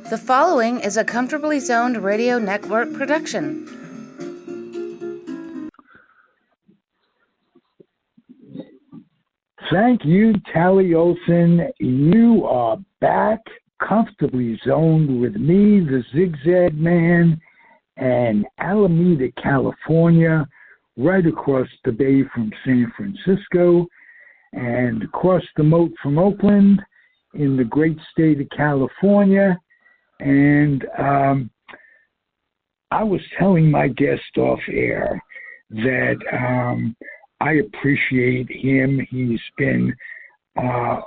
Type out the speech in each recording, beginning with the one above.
The following is a Comfortably Zoned Radio Network production. Thank you, Tally Olson. You are back, comfortably zoned with me, the Zig Zag Man, and Alameda, California, right across the bay from San Francisco, and across the moat from Oakland, in the great state of California. And I was telling my guest off air that I appreciate him. He's been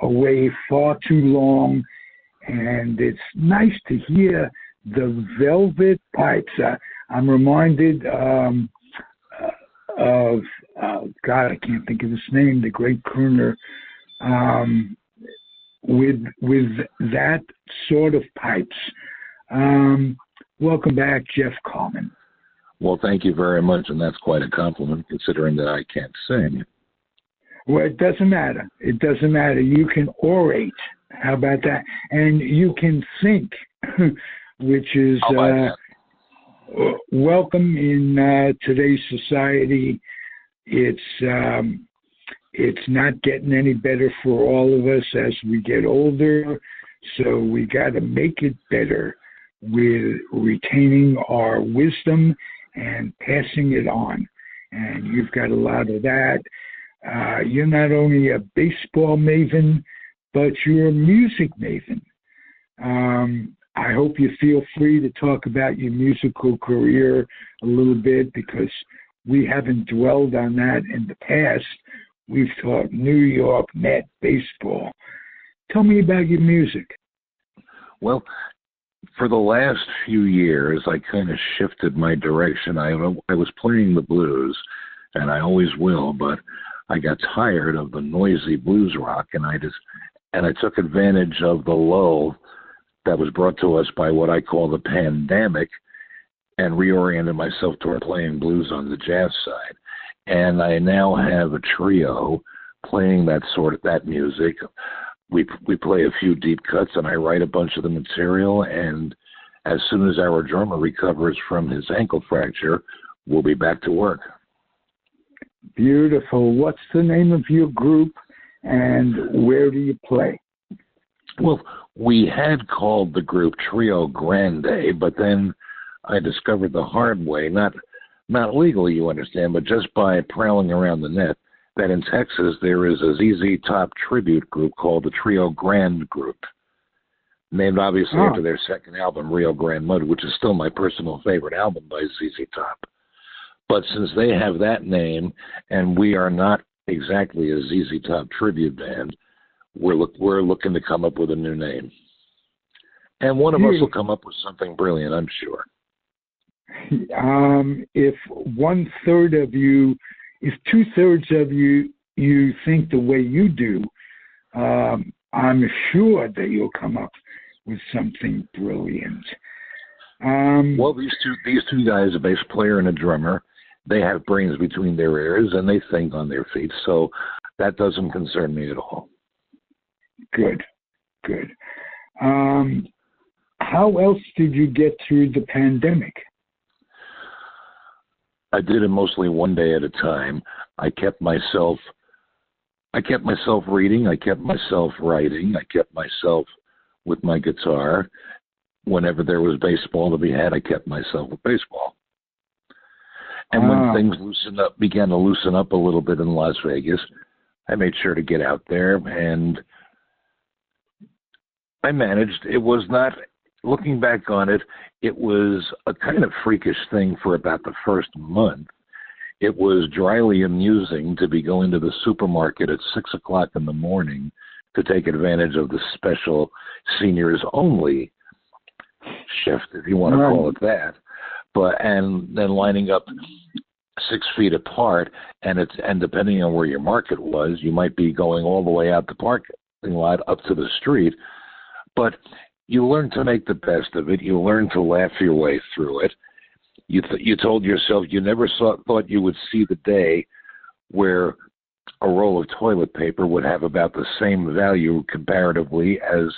away far too long, and it's nice to hear the Velvet Pipes. I'm reminded of, God, I can't think of his name, the great crooner, with that sort of pipes. Welcome back, Jeff Kalman. Well, thank you very much, and that's quite a compliment considering that I can't sing. Well, it doesn't matter. It doesn't matter. You can orate. How about that? And you can think, which is welcome in today's society. It's not getting any better for all of us as we get older, so we got to make it better with retaining our wisdom and passing it on. And you've got a lot of that. You're not only a baseball maven, but you're a music maven. I hope you feel free to talk about your musical career a little bit, because we haven't dwelled on that in the past. We've taught New York Met baseball. Tell me about your music. Well, for the last few years, I kind of shifted my direction. I was playing the blues, and I always will, but I got tired of the noisy blues rock, and I took advantage of the lull that was brought to us by what I call the pandemic, and reoriented myself toward playing blues on the jazz side. And I now have a trio playing that music. We play a few deep cuts, and I write a bunch of the material, and as soon as our drummer recovers from his ankle fracture, we'll be back to work. Beautiful. What's the name of your group, and where do you play? Well, we had called the group Trio Grande, but then I discovered the hard way, not legally, you understand, but just by prowling around the net, that in Texas there is a ZZ Top tribute group called the Trio Grande Group, named obviously after their second album, Rio Grande Mud, which is still my personal favorite album by ZZ Top. But since they have that name, and we are not exactly a ZZ Top tribute band, we're looking to come up with a new name. And one of us will come up with something brilliant, I'm sure. If 1/3 of you, if 2/3 of you think the way you do, I'm sure that you'll come up with something brilliant. Well, these two guys, a bass player and a drummer, they have brains between their ears and they think on their feet, so that doesn't concern me at all. Good. How else did you get through the pandemic? I did it mostly one day at a time. I kept myself reading. I kept myself writing. I kept myself with my guitar. Whenever there was baseball to be had, I kept myself with baseball. And when things began to loosen up a little bit in Las Vegas, I made sure to get out there, and I managed. It was not, looking back on it, it was a kind of freakish thing for about the first month. It was dryly amusing to be going to the supermarket at 6 o'clock in the morning to take advantage of the special seniors only shift, if you want to call it that. And then lining up 6 feet apart, and depending on where your market was, you might be going all the way out the parking lot up to the street. But you learn to make the best of it. You learn to laugh your way through it. You told yourself you never thought you would see the day where a roll of toilet paper would have about the same value comparatively as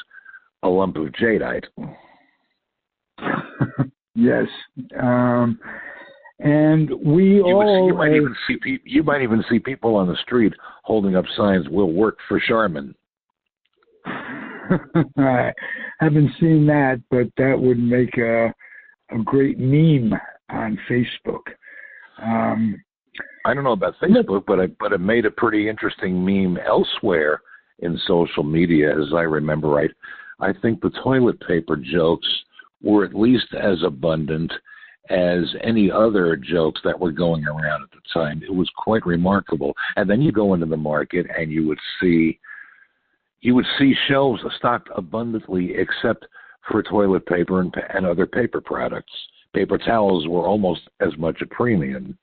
a lump of jadeite. Yes. And we you might even see people on the street holding up signs, "We'll work for Charmin." I haven't seen that, but that would make a great meme on Facebook. I don't know about Facebook, but it made a pretty interesting meme elsewhere in social media, as I remember right. I think the toilet paper jokes were at least as abundant as any other jokes that were going around at the time. It was quite remarkable. And then you go into the market and you would see shelves stocked abundantly, except for toilet paper and other paper products. Paper towels were almost as much a premium.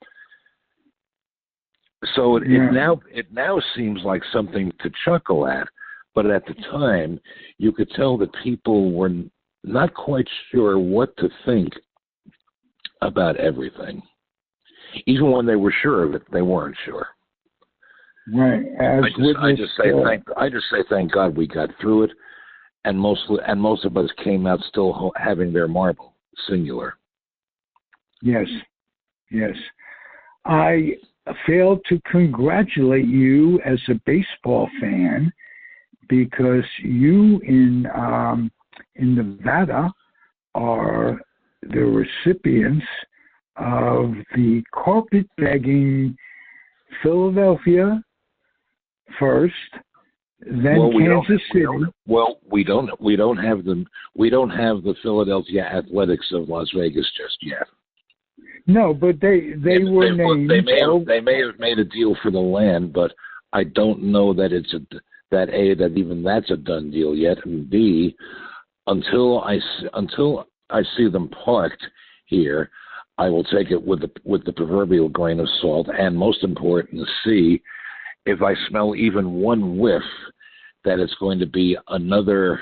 So it now seems like something to chuckle at, but at the time you could tell that people were not quite sure what to think about everything. Even when they were sure of it, they weren't sure. Right. I just say thank God we got through it, and most of us came out still having their marble, singular. Yes. Yes. I failed to congratulate you as a baseball fan because you in Nevada are the recipients of the carpetbagging Philadelphia first, then Kansas City. We don't have the Philadelphia Athletics of Las Vegas just yet. No, but they were named. They may have made a deal for the land, but I don't know that that even that's a done deal yet. And B, until I see them parked here, I will take it with the proverbial grain of salt. And most important, C, if I smell even one whiff that it's going to be another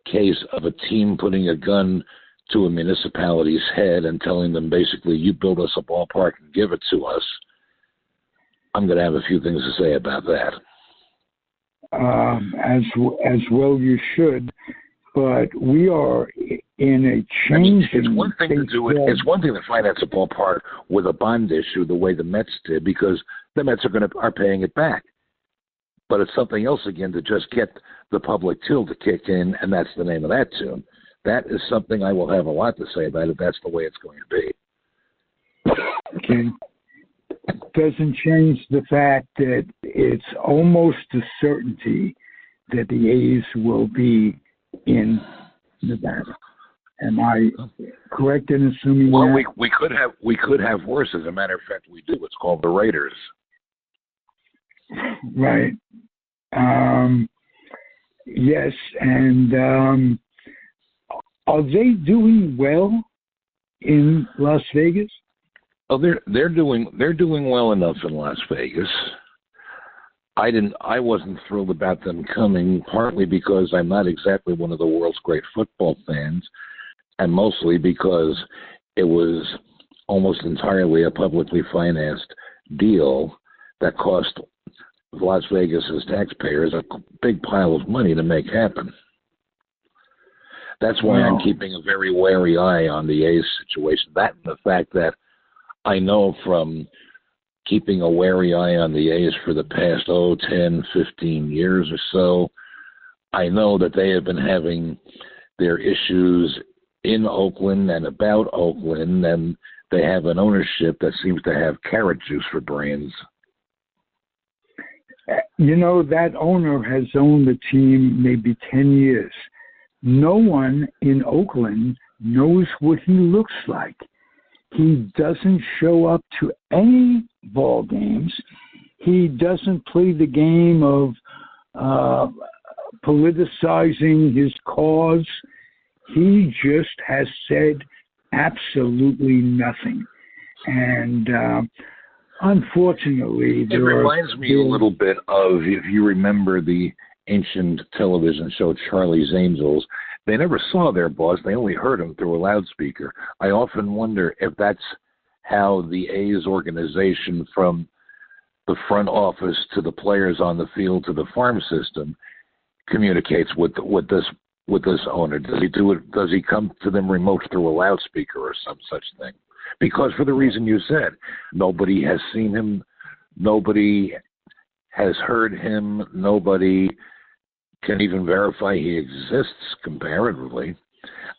case of a team putting a gun to a municipality's head and telling them basically, you build us a ballpark and give it to us, I'm going to have a few things to say about that. As well you should, but we are in a changing. It's one thing to do it. It's one thing to finance a ballpark with a bond issue the way the Mets did, because the Mets are paying it back. But it's something else again to just get the public till to kick in, and that's the name of that tune. That is something I will have a lot to say about if that's the way it's going to be. Okay. Doesn't change the fact that it's almost a certainty that the A's will be in Nevada. Am I correct in assuming that? Well, we could have worse. As a matter of fact, we do. It's called the Raiders. Right. Yes, and are they doing well in Las Vegas? Oh, they're doing well enough in Las Vegas. I wasn't thrilled about them coming, partly because I'm not exactly one of the world's great football fans, and mostly because it was almost entirely a publicly financed deal that cost Las Vegas's taxpayers a big pile of money to make happen. That's why I'm keeping a very wary eye on the A's situation. That and the fact that I know from keeping a wary eye on the A's for the past, 10, 15 years or so, I know that they have been having their issues in Oakland and about Oakland, and they have an ownership that seems to have carrot juice for brains. You know, that owner has owned the team maybe 10 years. No one in Oakland knows what he looks like. He doesn't show up to any ball games. He doesn't play the game of politicizing his cause. He just has said absolutely nothing. And unfortunately, it reminds me a little bit of, if you remember the ancient television show Charlie's Angels, they never saw their boss. They only heard him through a loudspeaker. I often wonder if that's how the A's organization, from the front office to the players on the field to the farm system, communicates with this with this owner? Does he do it? Does he come to them remote through a loudspeaker or some such thing? Because for the reason you said, nobody has seen him, nobody has heard him, nobody can even verify he exists comparatively.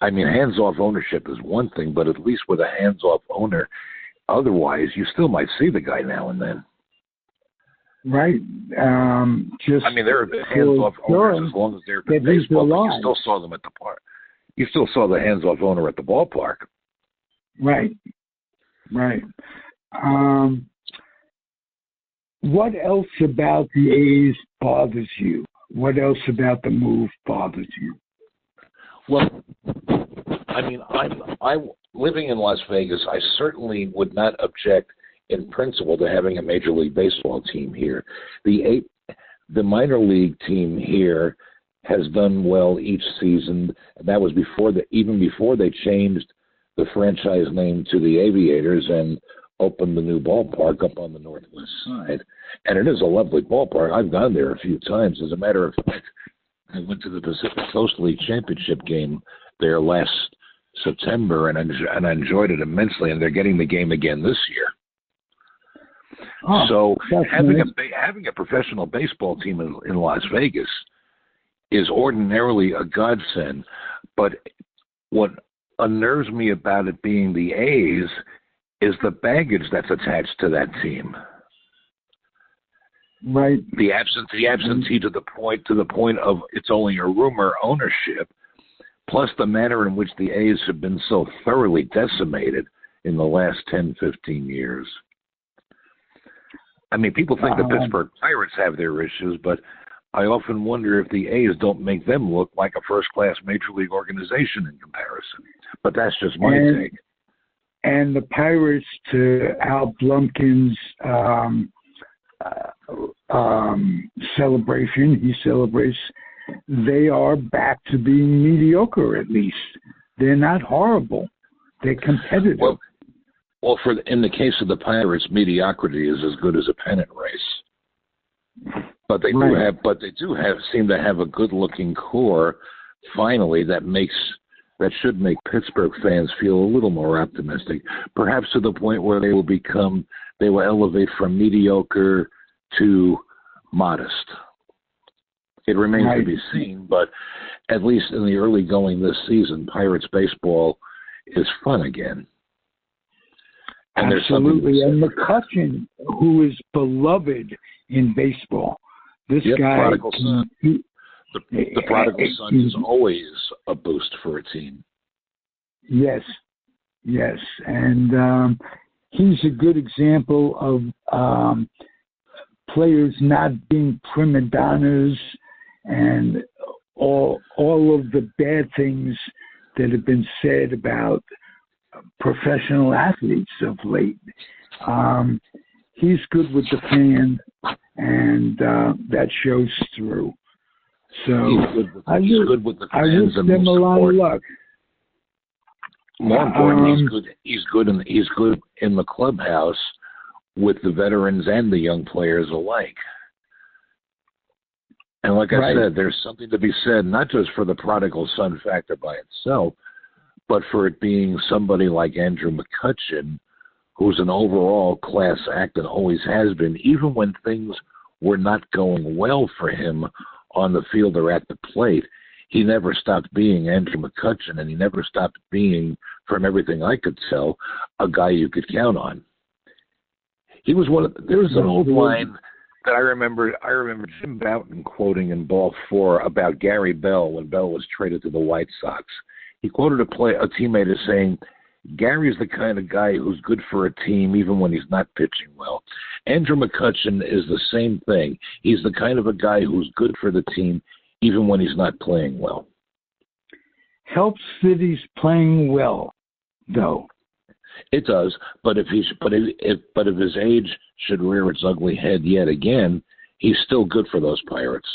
I mean, hands-off ownership is one thing, but at least with a hands-off owner, otherwise, you still might see the guy now and then. Right. Just. I mean, there are hands-off owners as long as they're in baseball, but you still saw them at the park. You still saw the hands-off owner at the ballpark. Right. Right. What else about the A's bothers you? What else about the move bothers you? Well, I mean, I'm living in Las Vegas. I certainly would not object in principle to having a Major League Baseball team here. The minor league team here has done well each season. That was even before they changed the franchise name to the Aviators and opened the new ballpark up on the northwest side. And it is a lovely ballpark. I've gone there a few times. As a matter of fact, I went to the Pacific Coast League Championship game there last September, and I enjoyed it immensely, and they're getting the game again this year. So having a professional baseball team in Las Vegas is ordinarily a godsend, but what unnerves me about it being the A's is the baggage that's attached to that team. Right. The absentee to the point of it's only a rumor ownership, plus the manner in which the A's have been so thoroughly decimated in the last 10, 15 years. I mean, people think the Pittsburgh Pirates have their issues, but I often wonder if the A's don't make them look like a first-class major league organization in comparison. But that's just my take. And the Pirates, to Al Blumkin's celebration, he celebrates, they are back to being mediocre at least. They're not horrible. They're competitive. Well, in the case of the Pirates, mediocrity is as good as a pennant race. But they do seem to have a good-looking core. Finally, that should make Pittsburgh fans feel a little more optimistic. Perhaps to the point where they will elevate from mediocre to modest. It remains to be seen, but at least in the early going this season, Pirates baseball is fun again. And absolutely, and McCutchen, who is beloved in baseball, this guy. Prodigal son. The prodigal son is always a boost for a team. Yes, and he's a good example of players not being prima donnas and all of the bad things that have been said about professional athletes of late. He's good with the fans, and that shows through. So he's good with the fans. I wish them a lot of luck. More importantly, he's good in the clubhouse with the veterans and the young players alike. And like I said, there's something to be said, not just for the prodigal son factor by itself, but for it being somebody like Andrew McCutchen, who's an overall class act and always has been, even when things were not going well for him on the field or at the plate. He never stopped being Andrew McCutchen, and he never stopped being, from everything I could tell, a guy you could count on. He was there's an old line that I remember Jim Bouton quoting in Ball 4 about Gary Bell when Bell was traded to the White Sox. He quoted a teammate as saying, Gary's the kind of guy who's good for a team even when he's not pitching well. Andrew McCutchen is the same thing. He's the kind of a guy who's good for the team even when he's not playing well. Helps that he's playing well, though. It does, but if his age should rear its ugly head yet again, he's still good for those Pirates.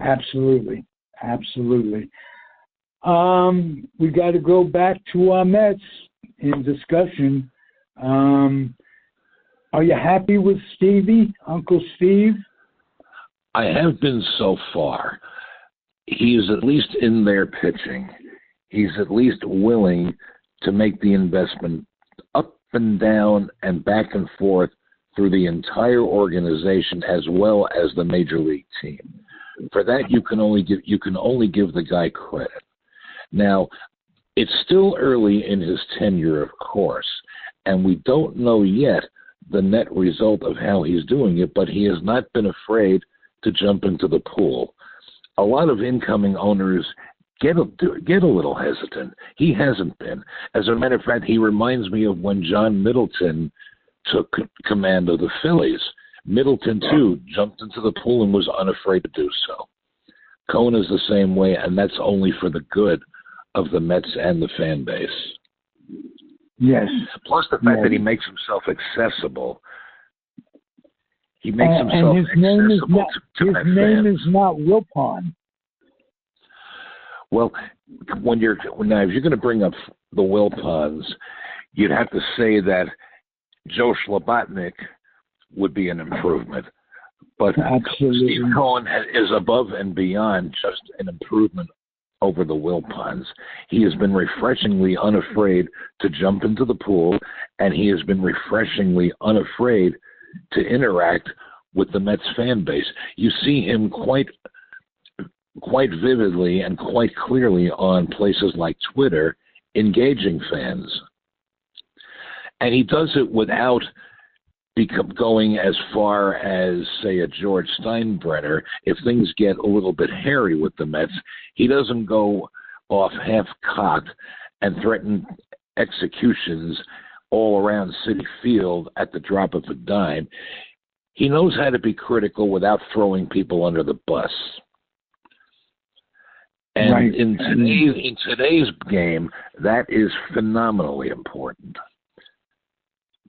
Absolutely. We got to go back to our Mets in discussion. Are you happy with Stevie, Uncle Steve? I have been so far. he's at least in there pitching. He's at least willing to make the investment up and down and back and forth through the entire organization as well as the major league team. For that, you can only give the guy credit. Now, it's still early in his tenure, of course, and we don't know yet the net result of how he's doing it, but he has not been afraid to jump into the pool. A lot of incoming owners get a little hesitant. He hasn't been. As a matter of fact, he reminds me of when John Middleton took command of the Phillies. Middleton, too, jumped into the pool and was unafraid to do so. Cohen is the same way, and that's only for the good of the Mets and the fan base. Yes. Plus the fact that he makes himself accessible. He makes himself accessible to his fans. name is not Wilpon. Well, now if you're going to bring up the Wilpons, you'd have to say that Joe Schlabotnik would be an improvement. But Absolutely. Steve Cohen is above and beyond just an improvement over the Wilpons. He has been refreshingly unafraid to jump into the pool, and he has been refreshingly unafraid to interact with the Mets fan base. You see him quite vividly and quite clearly on places like Twitter engaging fans. And he does it without going as far as, say, a George Steinbrenner. If things get a little bit hairy with the Mets, he doesn't go off half-cocked and threaten executions all around Citi Field at the drop of a dime. He knows how to be critical without throwing people under the bus. And right. in today's game, that is phenomenally important.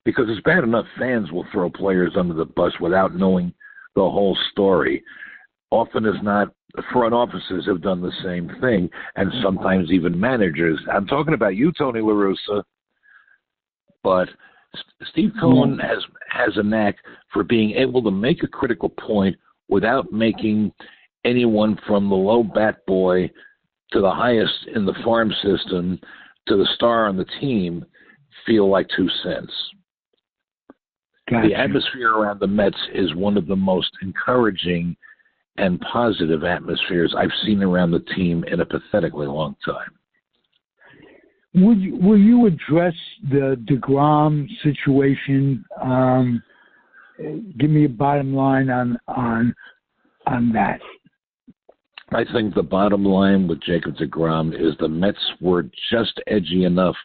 Because it's bad enough fans will throw players under the bus without knowing the whole story. Often as not, front offices have done the same thing, and sometimes even managers. I'm talking about you, Tony La Russa, but Steve Cohen has a knack for being able to make a critical point without making anyone from the low bat boy to the highest in the farm system to the star on the team feel like 2 cents. Gotcha. The atmosphere around the Mets is one of the most encouraging and positive atmospheres I've seen around the team in a pathetically long time. Will you address the DeGrom situation? Give me a bottom line on that. I think the bottom line with Jacob DeGrom is the Mets were just edgy enough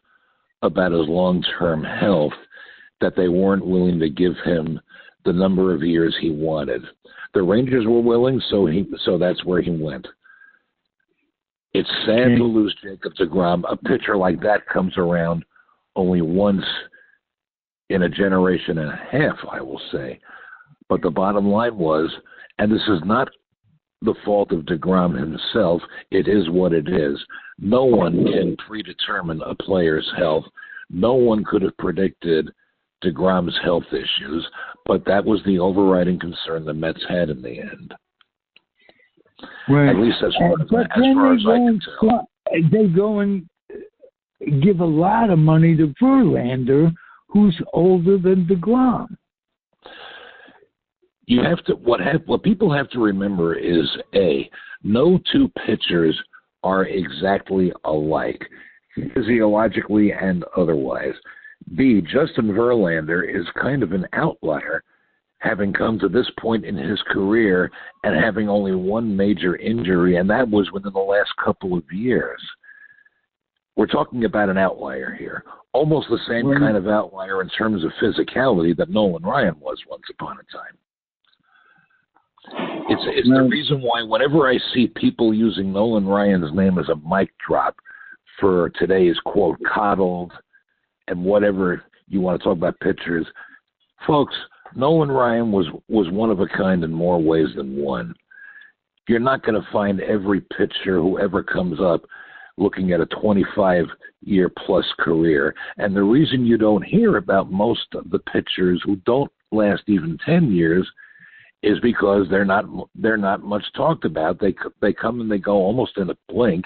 about his long-term health that they weren't willing to give him the number of years he wanted. The Rangers were willing, so that's where he went. It's sad to lose Jacob DeGrom. A pitcher like that comes around only once in a generation and a half, I will say. But the bottom line was, and this is not the fault of DeGrom himself, it is what it is. No one can predetermine a player's health. No one could have predicted DeGrom's health issues, but that was the overriding concern the Mets had in the end. Right. At least as far as I can tell. They go and give a lot of money to Verlander, who's older than DeGrom. You have to what people have to remember is no two pitchers are exactly alike, physiologically and otherwise. B, Justin Verlander is kind of an outlier, having come to this point in his career and having only one major injury, and that was within the last couple of years. We're talking about an outlier here, almost the same kind of outlier in terms of physicality that Nolan Ryan was once upon a time. It's the reason why whenever I see people using Nolan Ryan's name as a mic drop for today's, quote, coddled and whatever you want to talk about pitchers, folks, Nolan Ryan was one of a kind in more ways than one. You're not going to find every pitcher who ever comes up looking at a 25-year-plus career. And the reason you don't hear about most of the pitchers who don't last even 10 years is because they're not much talked about. They come and they go almost in a blink,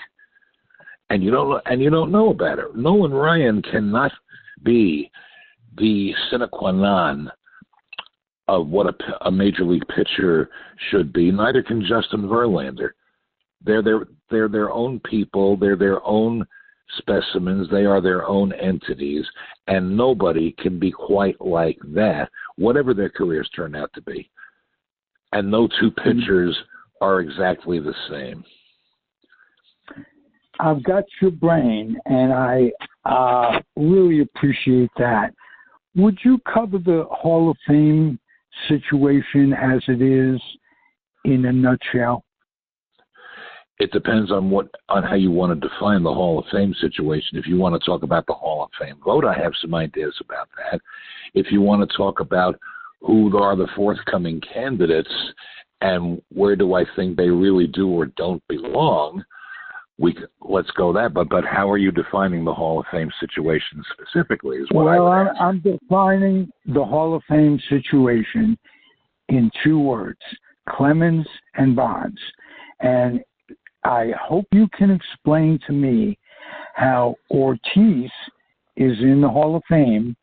and you don't know about it. Nolan Ryan cannot be the sine qua non of what a major league pitcher should be. Neither can Justin Verlander. They're their own people. They're their own specimens. They are their own entities, and nobody can be quite like that, whatever their careers turn out to be. And no two pitchers are exactly the same. I've got your brain, and I really appreciate that. Would you cover the Hall of Fame situation as it is in a nutshell? It depends on how you want to define the Hall of Fame situation. If you want to talk about the Hall of Fame vote, I have some ideas about that. If you want to talk about who are the forthcoming candidates and where do I think they really do or don't belong, let's go that. But how are you defining the Hall of Fame situation specifically? I'm defining the Hall of Fame situation in two words: Clemens and Bonds. And I hope you can explain to me how Ortiz is in the Hall of Fame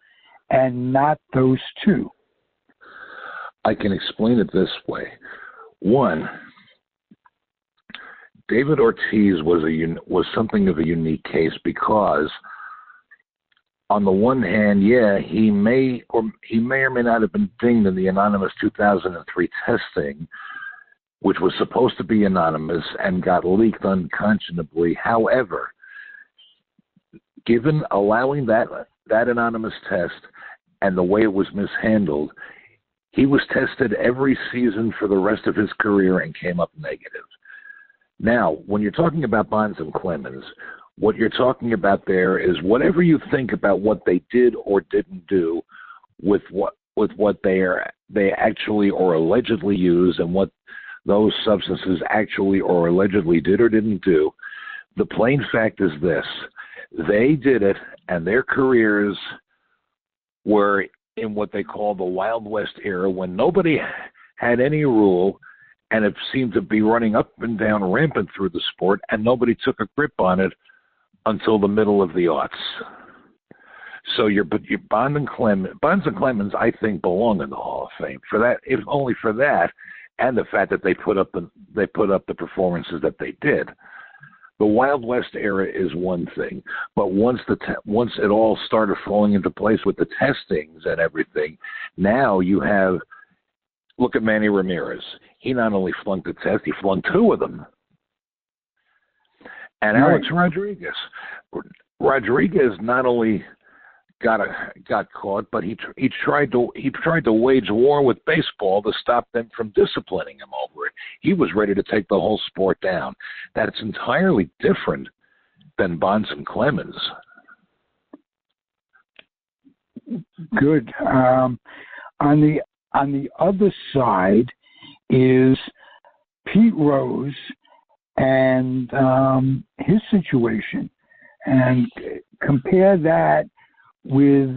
and not those two. I can explain it this way. One, David Ortiz was something of a unique case because, on the one hand, he may or may not have been dinged in the anonymous 2003 testing, which was supposed to be anonymous and got leaked unconscionably. However, given allowing that anonymous test and the way it was mishandled, he was tested every season for the rest of his career and came up negative. Now, when you're talking about Bonds and Clemens, what you're talking about there is whatever you think about what they did or didn't do with what they actually or allegedly use and what those substances actually or allegedly did or didn't do. The plain fact is this: they did it, and their careers were in what they call the Wild West era, when nobody had any rule, and it seemed to be running up and down rampant through the sport, and nobody took a grip on it until the middle of the aughts. So your Bonds and Clemens, I think, belong in the Hall of Fame for that, if only for that, and the fact that they put up the performances that they did. The Wild West era is one thing, but once it all started falling into place with the testings and everything, now you have, look at Manny Ramirez. He not only flunked the test, he flunked two of them. And right. Alex Rodriguez not only got caught, but he tried to wage war with baseball to stop them from disciplining him over it. He was ready to take the whole sport down. That's entirely different than Bonds and Clemens. Good. On the other side is Pete Rose and his situation, and compare that with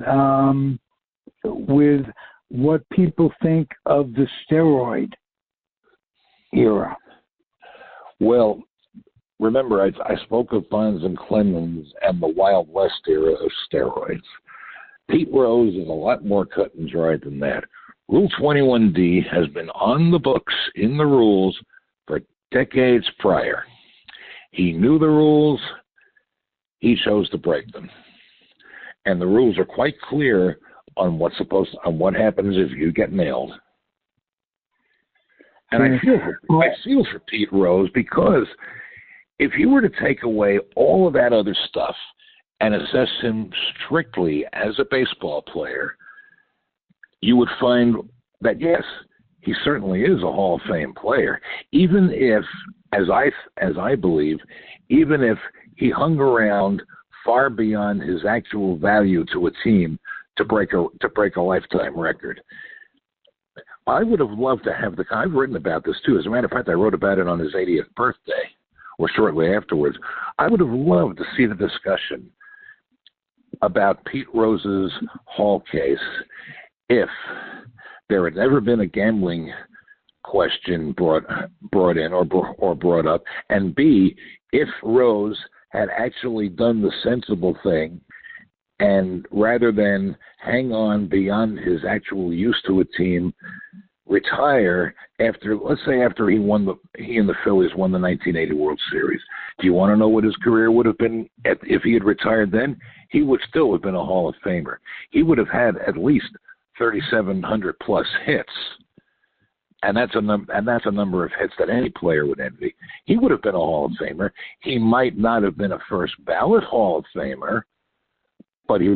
what people think of the steroid era. Well, remember, I spoke of Bonds and Clemens and the Wild West era of steroids. Pete Rose is a lot more cut and dried than that. Rule 21D has been on the books in the rules for decades prior. He knew the rules. He chose to break them. And the rules are quite clear on what happens if you get nailed. And I feel for Pete Rose, because if you were to take away all of that other stuff and assess him strictly as a baseball player, you would find that, yes, he certainly is a Hall of Fame player. Even if, as I believe, even if he hung around far beyond his actual value to a team to break a lifetime record. I would have loved to have I've written about this too. As a matter of fact, I wrote about it on his 80th birthday or shortly afterwards. I would have loved to see the discussion about Pete Rose's Hall case if there had never been a gambling question brought in or brought up, and B, if Rose had actually done the sensible thing, and rather than hang on beyond his actual use to a team, retire after, let's say, after he and the Phillies won the 1980 World Series. Do you want to know what his career would have been if he had retired then? He would still have been a Hall of Famer. He would have had at least 3,700 plus hits, and that's a number of hits that any player would envy. He would have been a Hall of Famer. He might not have been a first ballot Hall of Famer, but he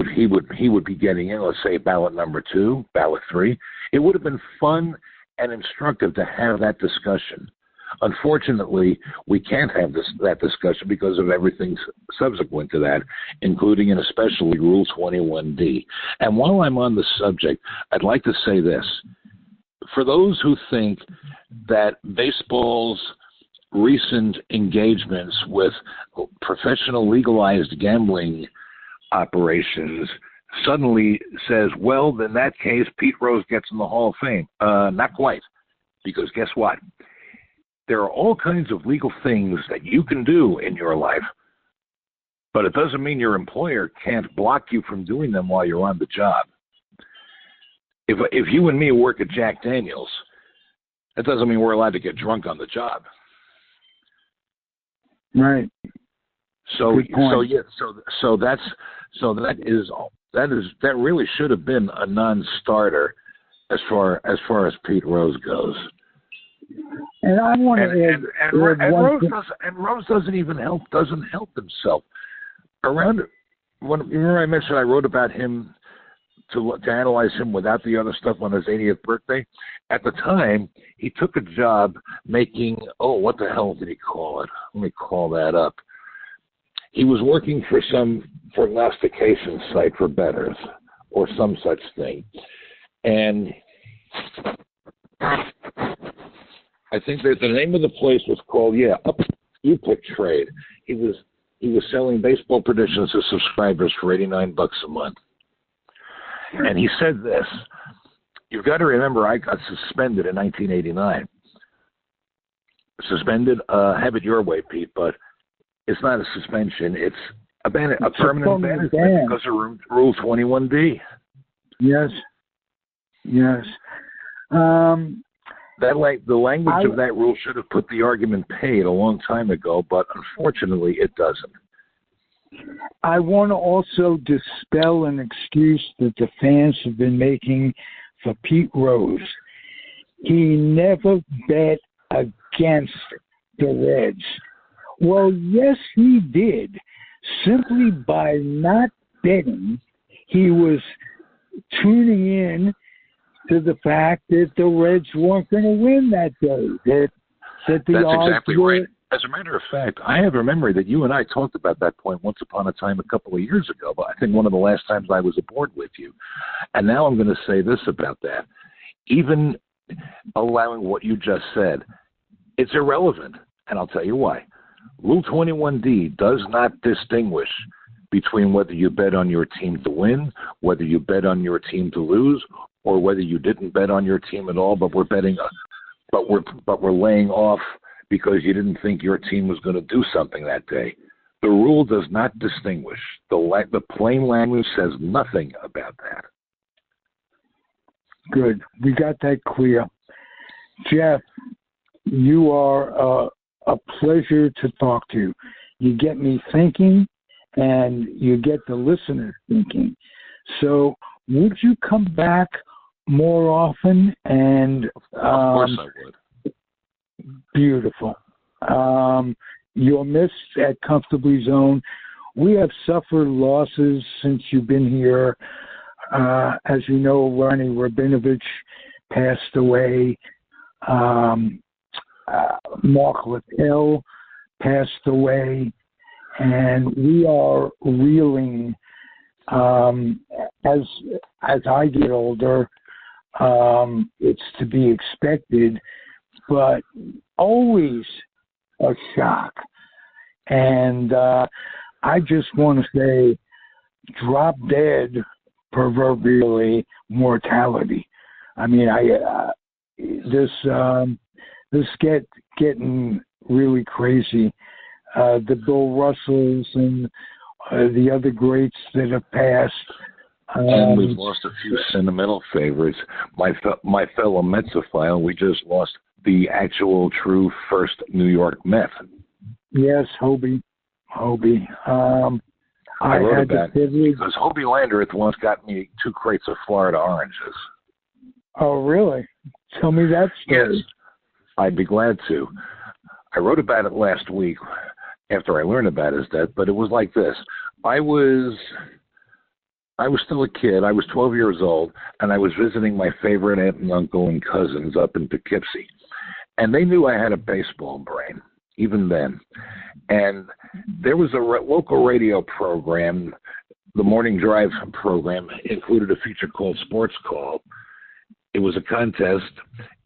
would be getting in, let's say, ballot number 2, ballot 3. It would have been fun and instructive to have that discussion. Unfortunately, we can't have that discussion because of everything subsequent to that, including and especially Rule 21D. And while I'm on the subject, I'd like to say this. For those who think that baseball's recent engagements with professional legalized gambling operations suddenly says, well, in that case, Pete Rose gets in the Hall of Fame. Not quite, because guess what? There are all kinds of legal things that you can do in your life, but it doesn't mean your employer can't block you from doing them while you're on the job. If you and me work at Jack Daniels, that doesn't mean we're allowed to get drunk on the job. Right. So that really should have been a non-starter as far as Pete Rose goes. And I want to add, Rose doesn't help himself. Remember I mentioned I wrote about him to analyze him without the other stuff on his 80th birthday. At the time, he took a job making, what the hell did he call it? Let me call that up. He was working for some prognostication site for bettors or some such thing. And I think that the name of the place was called, You Pick Trade. He was selling baseball predictions to subscribers for $89 a month. And he said this, you've got to remember I got suspended in 1989. Suspended, have it your way, Pete, but it's not a suspension. It's a permanent banishment because of Rule 21D. Yes. The language of that rule should have put the argument paid a long time ago, but unfortunately it doesn't. I want to also dispel an excuse that the fans have been making for Pete Rose. He never bet against the Reds. Well, yes, he did. Simply by not betting, he was tuning in to the fact that the Reds weren't going to win that day. That's exactly right. As a matter of fact, I have a memory that you and I talked about that point once upon a time a couple of years ago, but I think one of the last times I was aboard with you. And now I'm going to say this about that. Even allowing what you just said, it's irrelevant, and I'll tell you why. Rule 21D does not distinguish between whether you bet on your team to win, whether you bet on your team to lose, or whether you didn't bet on your team at all, but we're laying off because you didn't think your team was going to do something that day. The rule does not distinguish. The plain language says nothing about that. Good. We got that clear. Jeff, you are a pleasure to talk to. You get me thinking, and you get the listener thinking. So would you come back more often? And of course I would. Beautiful. You're missed at Comfortably Zone. We have suffered losses since you've been here. As you know, Ronnie Rabinovich passed away. Mark Littell passed away. And we are reeling as I get older. It's to be expected, but always a shock. And I just want to say, drop dead, proverbially, mortality. I mean, this getting really crazy. The Bill Russells and the other greats that have passed. And we've lost a few sentimental favorites. My fellow Metsophile, we just lost the actual true first New York Met. Yes, Hobie. I wrote about it because Hobie Landreth once got me 2 crates of Florida oranges. Oh, really? Tell me that story. Yes, I'd be glad to. I wrote about it last week after I learned about his death, but it was like this. I was still a kid. I was 12 years old, and I was visiting my favorite aunt and uncle and cousins up in Poughkeepsie. And they knew I had a baseball brain, even then. And there was a local radio program, the Morning Drive program, included a feature called Sports Call. It was a contest,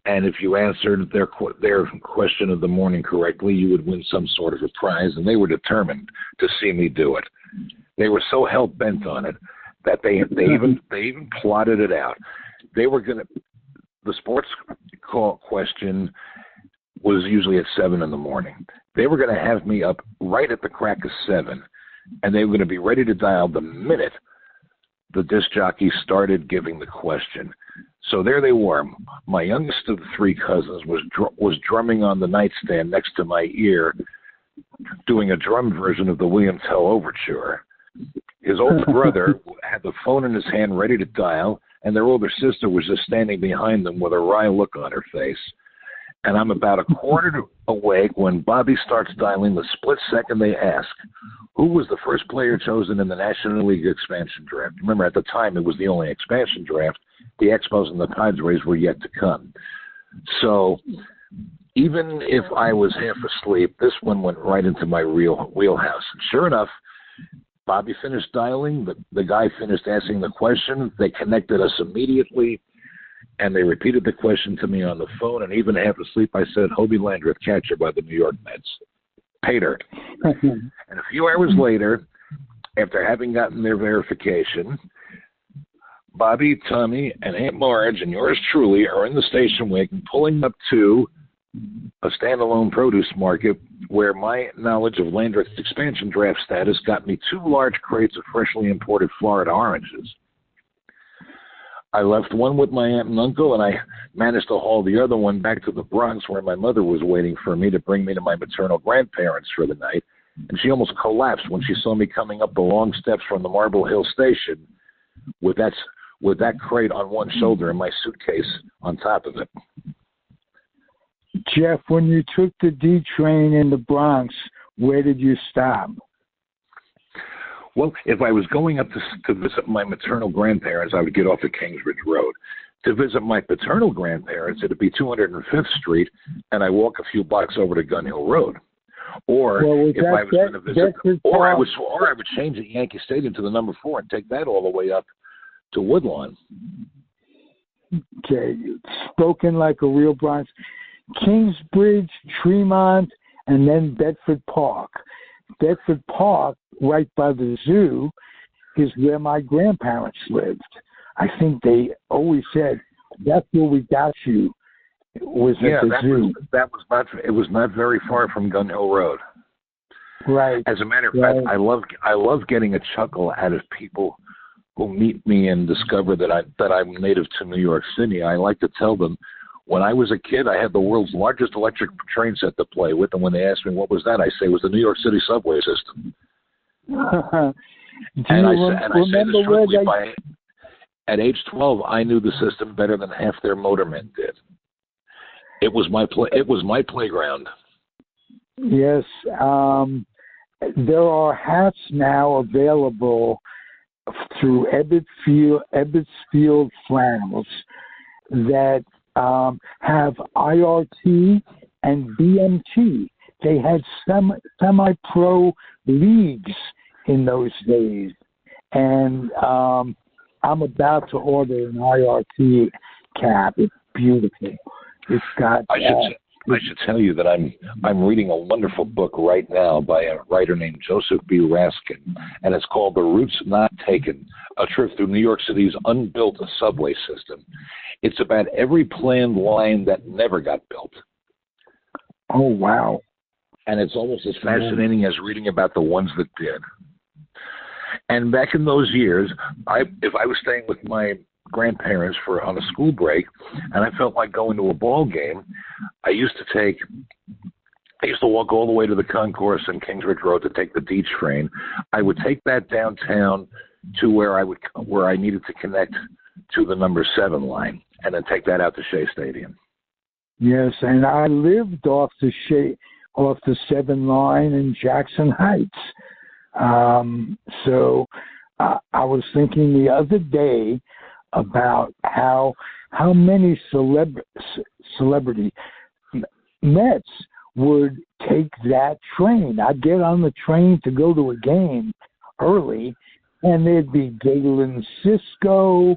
and if you answered their question of the morning correctly, you would win some sort of a prize, and they were determined to see me do it. They were so hell-bent on it that they even plotted it out. They were going to – the sports call question was usually at 7 in the morning. They were going to have me up right at the crack of 7, and they were going to be ready to dial the minute the disc jockey started giving the question. So there they were. My youngest of the 3 cousins was drumming on the nightstand next to my ear, doing a drum version of the William Tell Overture. His older brother had the phone in his hand ready to dial, and their older sister was just standing behind them with a wry look on her face. And I'm about a quarter awake when Bobby starts dialing. The split second they ask, who was the first player chosen in the National League expansion draft? Remember, at the time, it was the only expansion draft. The Expos and the Padres were yet to come. So even if I was half asleep, this one went right into my real wheelhouse. And sure enough, Bobby finished dialing. The guy finished asking the question. They connected us immediately, and they repeated the question to me on the phone. And even half asleep, I said, Hobie Landreth, catcher by the New York Mets. Pay dirt. And a few hours later, after having gotten their verification, Bobby, Tommy, and Aunt Marge and yours truly are in the station wagon pulling up to a standalone produce market where my knowledge of Landreth's expansion draft status got me 2 large crates of freshly imported Florida oranges. I left one with my aunt and uncle, and I managed to haul the other one back to the Bronx where my mother was waiting for me to bring me to my maternal grandparents for the night, and she almost collapsed when she saw me coming up the long steps from the Marble Hill station with that crate on one shoulder and my suitcase on top of it. Jeff, when you took the D train in the Bronx, where did you stop? Well, if I was going up to visit my maternal grandparents, I would get off at Kingsbridge Road. To visit my paternal grandparents, it would be 205th Street, and I walk a few blocks over to Gun Hill Road. Or if I was going to visit, or I would change at Yankee Stadium to the number 4 and take that all the way up to Woodlawn. Okay, spoken like a real Bronx. Kingsbridge, Tremont, and then Bedford Park. Bedford Park, right by the zoo, is where my grandparents lived. I think they always said, that's where we got you, was at the zoo. It was not very far from Gun Hill Road. Right. As a matter of fact, I love getting a chuckle out of people who meet me and discover that I'm native to New York City. I like to tell them, when I was a kid, I had the world's largest electric train set to play with, and when they asked me what was that, I say it was the New York City subway system. At age 12, I knew the system better than half their motormen did. It was my playground. Yes, there are hats now available through Ebbets Field Flannels that have IRT and BMT. They had semi-pro leagues in those days, and I'm about to order an IRT cap. It's beautiful. It's got. I should tell you that I'm reading a wonderful book right now by a writer named Joseph B. Raskin, and it's called The Routes Not Taken, a trip through New York City's unbuilt subway system. It's about every planned line that never got built. Oh, wow. And it's almost as fascinating as reading about the ones that did. And back in those years, if I was staying with my grandparents on a school break, and I felt like going to a ball game, I used to walk all the way to the concourse in Kingsbridge Road to take the Dietz train. I would take that downtown to where I needed to connect to the number 7 line, and then take that out to Shea Stadium. Yes, and I lived off the 7 line in Jackson Heights. So I was thinking the other day about how many celebrity Mets would take that train. I'd get on the train to go to a game early, and there'd be Galen Cisco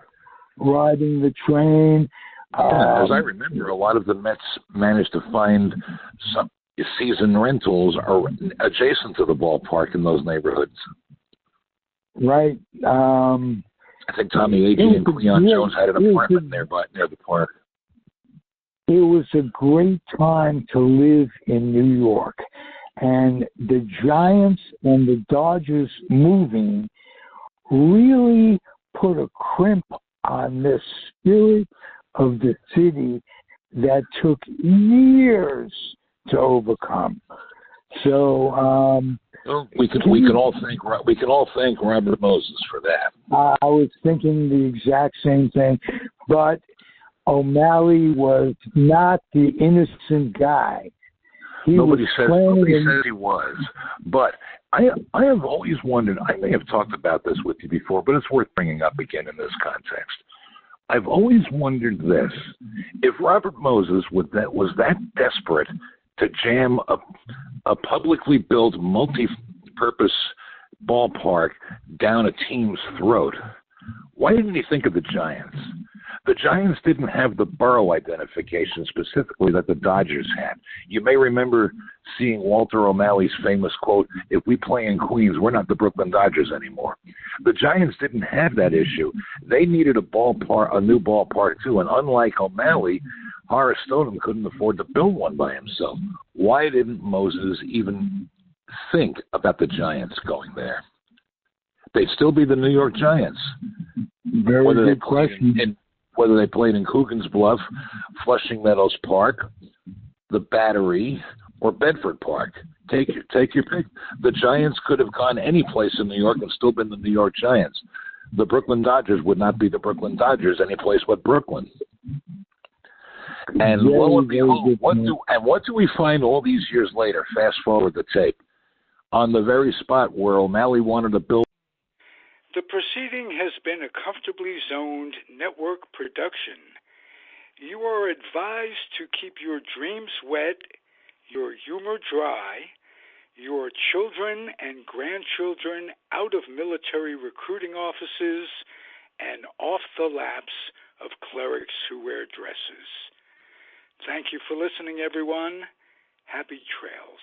riding the train. Yeah, as I remember, a lot of the Mets managed to find some season rentals are adjacent to the ballpark in those neighborhoods. Right. I think Tommy Agee and Cleon Jones had an apartment near the park. It was a great time to live in New York. And the Giants and the Dodgers moving really put a crimp on the spirit of the city that took years to overcome. So we can all thank Robert Moses for that. I was thinking the exact same thing, but O'Malley was not the innocent guy. Nobody says he was, but I have always wondered. I may have talked about this with you before, but it's worth bringing up again in this context. I've always wondered this: if Robert Moses was that desperate to jam a publicly built multi-purpose ballpark down a team's throat, why didn't he think of the Giants? The Giants didn't have the borough identification specifically that the Dodgers had. You may remember seeing Walter O'Malley's famous quote, "If we play in Queens, we're not the Brooklyn Dodgers anymore." The Giants didn't have that issue. They needed a new ballpark too, and unlike O'Malley, Horace Stoneham couldn't afford to build one by himself. Why didn't Moses even think about the Giants going there? They'd still be the New York Giants. Very good question. Whether they played in Coogan's Bluff, Flushing Meadows Park, the Battery, or Bedford Park. Take your pick. The Giants could have gone any place in New York and still been the New York Giants. The Brooklyn Dodgers would not be the Brooklyn Dodgers any place but Brooklyn. And lo and behold, what do we find all these years later? Fast forward the tape. On the very spot where O'Malley wanted to build. The proceeding has been a comfortably zoned network production. You are advised to keep your dreams wet, your humor dry, your children and grandchildren out of military recruiting offices and off the laps of clerics who wear dresses. Thank you for listening, everyone. Happy trails.